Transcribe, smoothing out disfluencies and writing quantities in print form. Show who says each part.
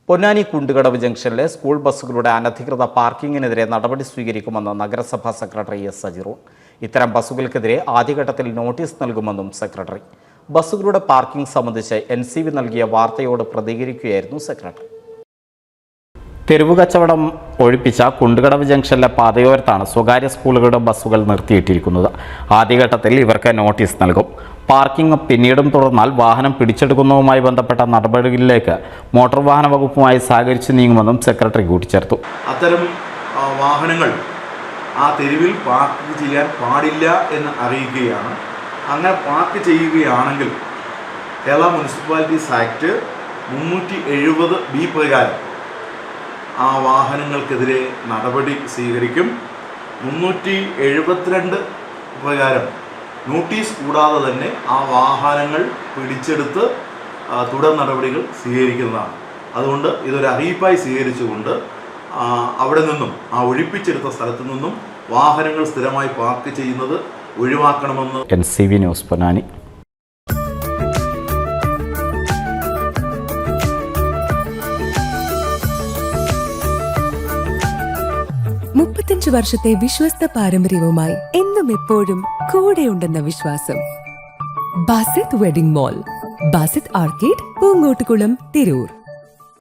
Speaker 1: പൊന്നാനി കുണ്ടുകടവ് ജംഗ്ഷനിലെ സ്കൂൾ ബസ്സുകളുടെ അനധികൃത പാർക്കിങ്ങിനെതിരെ നടപടി സ്വീകരിക്കുമെന്ന് നഗരസഭാ സെക്രട്ടറി എസ് സജിറൂൺ. ഇത്തരം ബസ്സുകൾക്കെതിരെ ആദ്യഘട്ടത്തിൽ നോട്ടീസ് നൽകുമെന്നും സെക്രട്ടറി. ബസ്സുകളുടെ പാർക്കിംഗ് സംബന്ധിച്ച് NCV നൽകിയ വാർത്തയോട് പ്രതികരിക്കുകയായിരുന്നു സെക്രട്ടറി. തെരുവു കച്ചവടം ഒഴിപ്പിച്ച കുണ്ടുകടവ് ജംഗ്ഷനിലെ പാതയോരത്താണ് സ്വകാര്യ സ്കൂളുകളുടെ ബസ്സുകൾ നിർത്തിയിട്ടിരിക്കുന്നത്. ആദ്യഘട്ടത്തിൽ ഇവർക്ക് നോട്ടീസ് നൽകും. പാർക്കിംഗ് പിന്നീടും തുടർന്നാൽ വാഹനം പിടിച്ചെടുക്കുന്നതുമായി ബന്ധപ്പെട്ട നടപടികളിലേക്ക് മോട്ടോർ വാഹന വകുപ്പുമായി സഹകരിച്ച് നീങ്ങുമെന്നും സെക്രട്ടറി കൂട്ടിച്ചേർത്തു.
Speaker 2: അത്തരം വാഹനങ്ങൾ ആ തെരുവിൽ പാർക്ക് ചെയ്യാൻ പാടില്ല എന്ന് അറിയിക്കുകയാണ്. അങ്ങനെ പാർക്ക് ചെയ്യുകയാണെങ്കിൽ കേരള മുനിസിപ്പാലിറ്റീസ് ആക്ട് 370B പ്രകാരം ആ വാഹനങ്ങൾക്കെതിരെ നടപടി സ്വീകരിക്കും. 372 പ്രകാരം നോട്ടീസ് കൂടാതെ തന്നെ ആ വാഹനങ്ങൾ പിടിച്ചെടുത്ത് തുടർ നടപടികൾ സ്വീകരിക്കുന്നതാണ്. അതുകൊണ്ട് ഇതൊരു അറിയിപ്പായി സ്വീകരിച്ചുകൊണ്ട് അവിടെ നിന്നും ആ ഒഴിപ്പിച്ചെടുത്ത സ്ഥലത്തു നിന്നും വാഹനങ്ങൾ സ്ഥിരമായി പാർക്ക് ചെയ്യുന്നത് ഒഴിവാക്കണമെന്ന്
Speaker 1: NCV ന്യൂസ് പൊന്നാനി.
Speaker 3: 35 വർഷത്തെ വിശ്വസ്ത പാരമ്പര്യവുമായി എന്നും എപ്പോഴും കൂടെയുണ്ടെന്ന വിശ്വാസം. Basith wedding mall, Basith arcade, Poonkottukulam, Tirur.